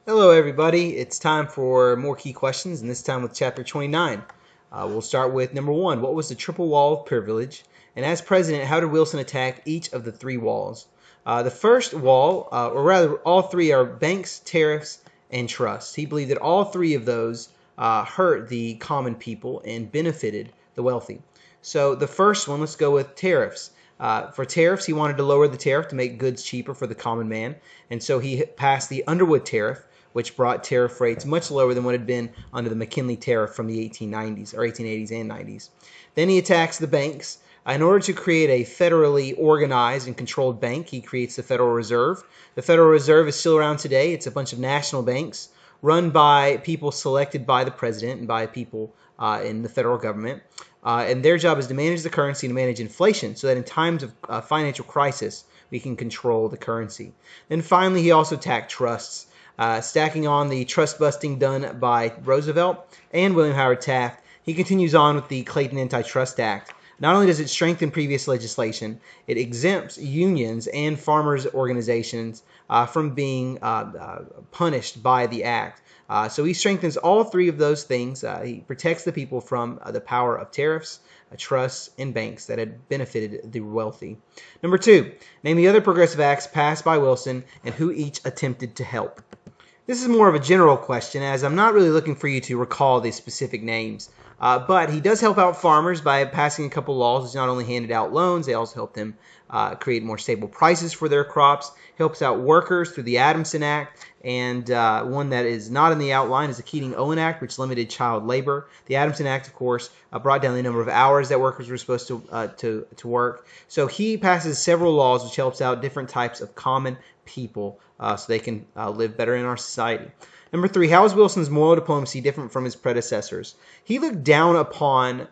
Hello, everybody. It's time for more key questions, and this time with Chapter 29. We'll start with number 1. What was the Triple Wall of Privilege? And as president, how did Wilson attack each of the three walls? The first wall, or rather, all three are banks, tariffs, and trusts. He believed that all three of those hurt the common people and benefited the wealthy. So the first one, let's go with tariffs. For tariffs, he wanted to lower the tariff to make goods cheaper for the common man, and so he passed the Underwood Tariff, which brought tariff rates much lower than what had been under the McKinley Tariff from the 1890s or 1880s and 90s. Then he attacks the banks. In order to create a federally organized and controlled bank, he creates the Federal Reserve. The Federal Reserve is still around today. It's a bunch of national banks run by people selected by the president and by people in the federal government. And their job is to manage the currency and to manage inflation so that in times of financial crisis, we can control the currency. Then finally, he also attacked trusts, stacking on the trust busting done by Roosevelt and William Howard Taft. He continues on with the Clayton Antitrust Act. Not only does it strengthen previous legislation, it exempts unions and farmers' organizations from being punished by the act. So he strengthens all three of those things. He protects the people from the power of tariffs, trusts, and banks that had benefited the wealthy. Number 2, name the other progressive acts passed by Wilson and who each attempted to help. This is more of a general question, as I'm not really looking for you to recall the specific names. But he does help out farmers by passing a couple laws. He's not only handed out loans, they also help them create more stable prices for their crops. Helps out workers through the Adamson Act, and one that is not in the outline is the Keating-Owen Act, which limited child labor. The Adamson Act, of course, brought down the number of hours that workers were supposed to work. So he passes several laws which helps out different types of common people so they can live better in our society. Number 3, how is Wilson's moral diplomacy different from his predecessors? He looked down upon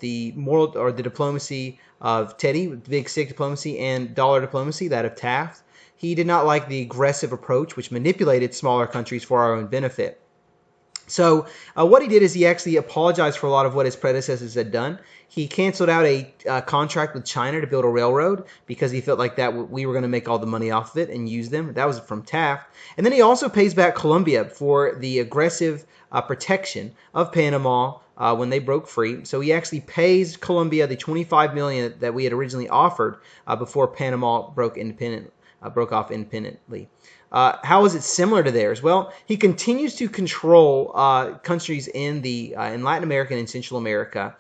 the moral or the diplomacy of Teddy, Big Stick diplomacy, and dollar diplomacy, that of Taft. He did not like the aggressive approach, which manipulated smaller countries for our own benefit. So what he did is he actually apologized for a lot of what his predecessors had done. He canceled out a contract with China to build a railroad because he felt like that we were going to make all the money off of it and use them. That was from Taft. And then he also pays back Colombia for the aggressive protection of Panama when they broke free. So he actually pays Colombia the $25 million that we had originally offered before Panama broke off independently. How is it similar to theirs? Well, he continues to control countries in Latin America and Central America.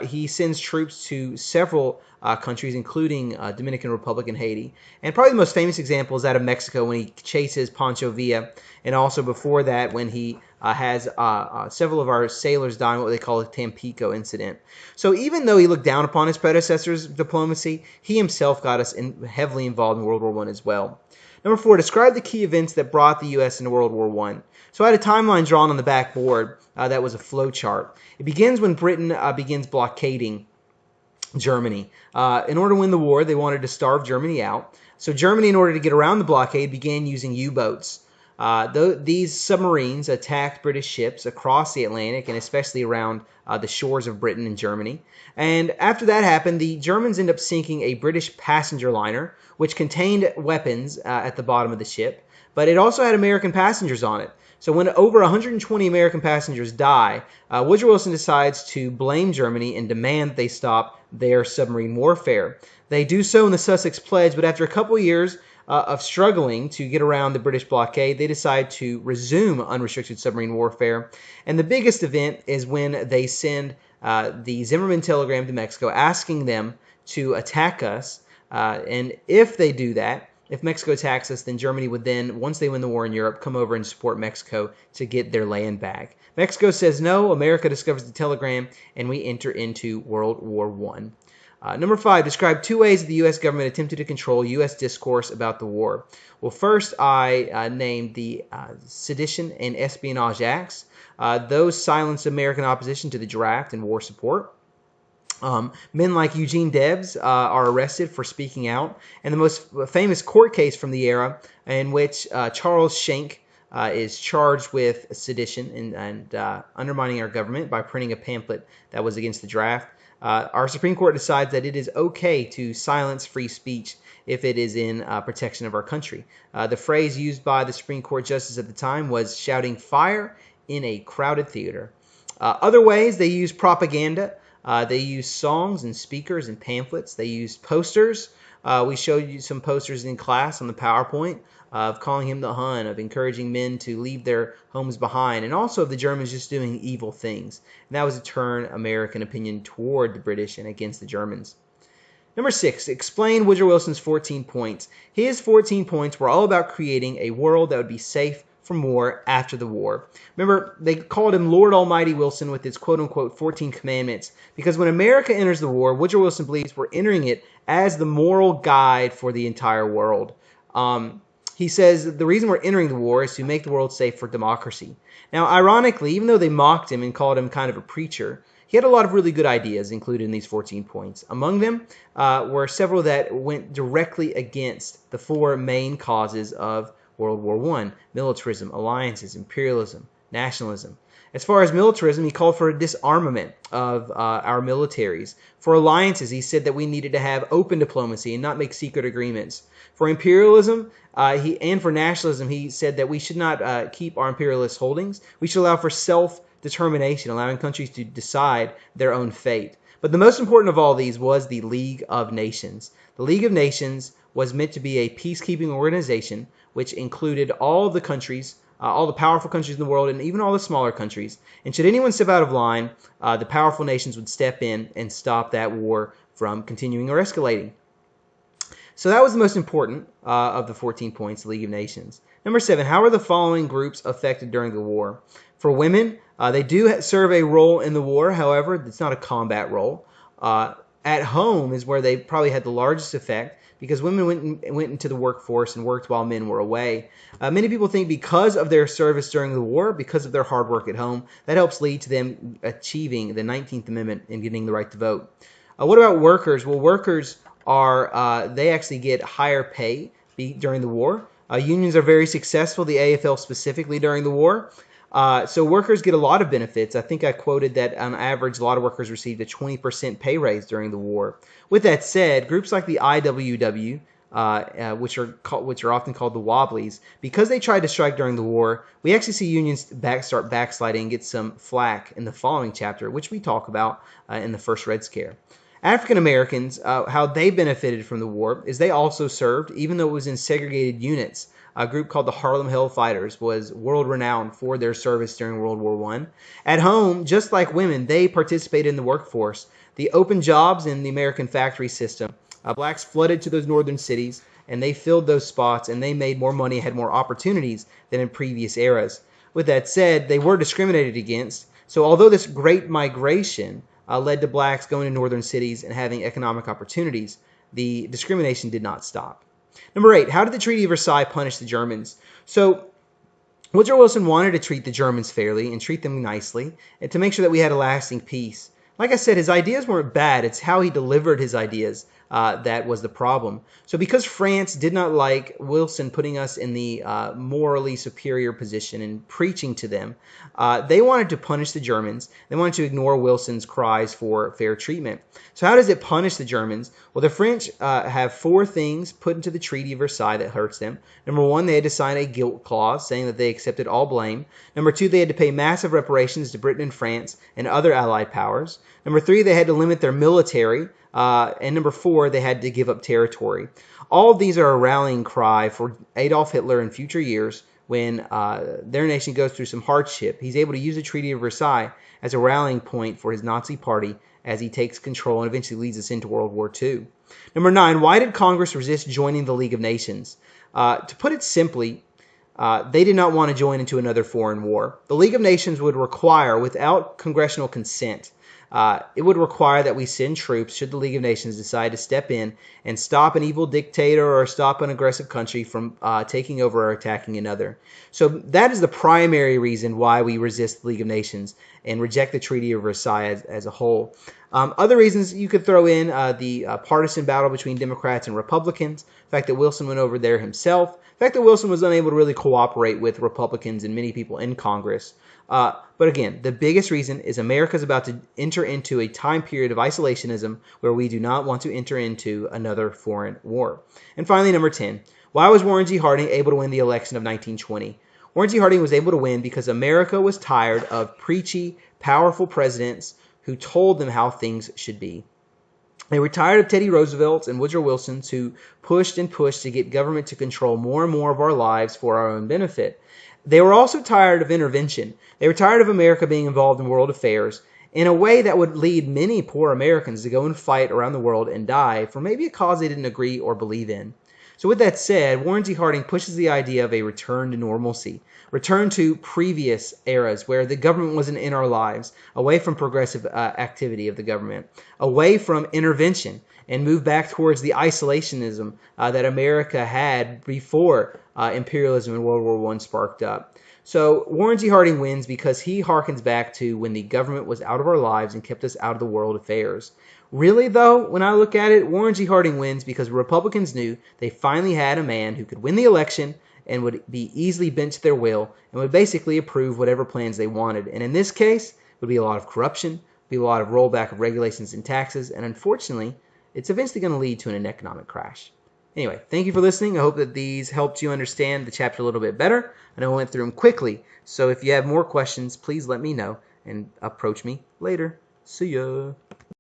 He sends troops to several countries, including Dominican Republic and Haiti. And probably the most famous example is that of Mexico when he chases Pancho Villa, and also before that when he has several of our sailors die in what they call the Tampico incident. So even though he looked down upon his predecessors' diplomacy, he himself got us heavily involved in World War I as well. Number 4, describe the key events that brought the U.S. into World War I. So I had a timeline drawn on the back board that was a flow chart. It begins when Britain begins blockading Germany. In order to win the war, they wanted to starve Germany out. So Germany, in order to get around the blockade, began using U-boats. These submarines attacked British ships across the Atlantic and especially around the shores of Britain and Germany. And after that happened, the Germans end up sinking a British passenger liner, which contained weapons at the bottom of the ship, but it also had American passengers on it. So when over 120 American passengers die, Woodrow Wilson decides to blame Germany and demand that they stop their submarine warfare. They do so in the Sussex Pledge, but after a couple of years of struggling to get around the British blockade, they decide to resume unrestricted submarine warfare. And the biggest event is when they send the Zimmerman telegram to Mexico asking them to attack us. And if they do that, if Mexico attacks us, then Germany would then, once they win the war in Europe, come over and support Mexico to get their land back. Mexico says no, America discovers the telegram, and we enter into World War I. Number 5, describe 2 ways that the U.S. government attempted to control U.S. discourse about the war. Well, first, I named the Sedition and Espionage Acts. Those silenced American opposition to the draft and war support. Men like Eugene Debs are arrested for speaking out. And the most famous court case from the era in which Charles Schenck is charged with sedition and undermining our government by printing a pamphlet that was against the draft. Our Supreme Court decides that it is okay to silence free speech if it is in protection of our country. The phrase used by the Supreme Court justice at the time was shouting fire in a crowded theater. Other ways, they use propaganda. They use songs and speakers and pamphlets. They use posters. We showed you some posters in class on the PowerPoint of calling him the Hun, of encouraging men to leave their homes behind, and also of the Germans just doing evil things. And that was to turn American opinion toward the British and against the Germans. Number 6, explain Woodrow Wilson's 14 points. His 14 points were all about creating a world that would be safe from war after the war. Remember, they called him Lord Almighty Wilson with his quote-unquote 14 commandments, because when America enters the war, Woodrow Wilson believes we're entering it as the moral guide for the entire world. He says the reason we're entering the war is to make the world safe for democracy. Now, ironically, even though they mocked him and called him kind of a preacher, he had a lot of really good ideas included in these 14 points. Among them were several that went directly against the 4 main causes of World War I: militarism, alliances, imperialism, nationalism. As far as militarism, he called for a disarmament of our militaries. For alliances, he said that we needed to have open diplomacy and not make secret agreements. For imperialism, and for nationalism, he said that we should not keep our imperialist holdings. We should allow for self-determination, allowing countries to decide their own fate. But the most important of all these was the League of Nations. The League of Nations was meant to be a peacekeeping organization which included all of the countries, all the powerful countries in the world, and even all the smaller countries. And should anyone step out of line, the powerful nations would step in and stop that war from continuing or escalating. So that was the most important of the 14 points, the League of Nations. Number 7, how are the following groups affected during the war? For women, they do serve a role in the war. However, it's not a combat role. At home is where they probably had the largest effect, because women went into the workforce and worked while men were away. Many people think because of their service during the war, because of their hard work at home, that helps lead to them achieving the 19th Amendment and getting the right to vote. What about workers? Well, workers they actually get higher pay during the war. Unions are very successful, the AFL specifically during the war. So workers get a lot of benefits. I think I quoted that on average, a lot of workers received a 20% pay raise during the war. With that said, groups like the IWW, which are often called the Wobblies, because they tried to strike during the war, we actually see unions start backsliding and get some flack in the following chapter, which we talk about in the first Red Scare. African Americans, how they benefited from the war is they also served, even though it was in segregated units. A group called the Harlem Hellfighters was world-renowned for their service during World War I. At home, just like women, they participated in the workforce. The open jobs in the American factory system, blacks flooded to those northern cities, and they filled those spots, and they made more money, had more opportunities than in previous eras. With that said, they were discriminated against. So although this great migration led to blacks going to northern cities and having economic opportunities, the discrimination did not stop. Number 8, how did the Treaty of Versailles punish the Germans? So Woodrow Wilson wanted to treat the Germans fairly and treat them nicely and to make sure that we had a lasting peace. Like I said, his ideas weren't bad. It's how he delivered his ideas that was the problem. So because France did not like Wilson putting us in the morally superior position and preaching to them, they wanted to punish the Germans. They wanted to ignore Wilson's cries for fair treatment. So how does it punish the Germans? Well, the French have 4 things put into the Treaty of Versailles that hurts them. Number 1, they had to sign a guilt clause saying that they accepted all blame. Number 2, they had to pay massive reparations to Britain and France and other allied powers. Number 3, they had to limit their military. And number 4, they had to give up territory. All of these are a rallying cry for Adolf Hitler in future years when their nation goes through some hardship. He's able to use the Treaty of Versailles as a rallying point for his Nazi party as he takes control and eventually leads us into World War II. Number 9, why did Congress resist joining the League of Nations? To put it simply, they did not want to join into another foreign war. The League of Nations would require, without congressional consent, it would require that we send troops should the League of Nations decide to step in and stop an evil dictator or stop an aggressive country from taking over or attacking another. So that is the primary reason why we resist the League of Nations and reject the Treaty of Versailles as a whole. Other reasons you could throw in the partisan battle between Democrats and Republicans, the fact that Wilson went over there himself, the fact that Wilson was unable to really cooperate with Republicans and many people in Congress. But again, the biggest reason is America is about to enter into a time period of isolationism where we do not want to enter into another foreign war. And finally, number 10, why was Warren G. Harding able to win the election of 1920? Warren G. Harding was able to win because America was tired of preachy, powerful presidents who told them how things should be. They were tired of Teddy Roosevelt's and Woodrow Wilson's who pushed and pushed to get government to control more and more of our lives for our own benefit. They were also tired of intervention. They were tired of America being involved in world affairs in a way that would lead many poor Americans to go and fight around the world and die for maybe a cause they didn't agree or believe in. So with that said, Warren G. Harding pushes the idea of a return to normalcy, return to previous eras where the government wasn't in our lives, away from progressive activity of the government, away from intervention, and move back towards the isolationism that America had before imperialism in World War I sparked up. So Warren G. Harding wins because he harkens back to when the government was out of our lives and kept us out of the world affairs. Really, though, when I look at it, Warren G. Harding wins because Republicans knew they finally had a man who could win the election and would be easily bent to their will and would basically approve whatever plans they wanted. And in this case, would be a lot of corruption, be a lot of rollback of regulations and taxes, and unfortunately, it's eventually going to lead to an economic crash. Anyway, thank you for listening. I hope that these helped you understand the chapter a little bit better. I know I went through them quickly, so if you have more questions, please let me know and approach me later. See ya.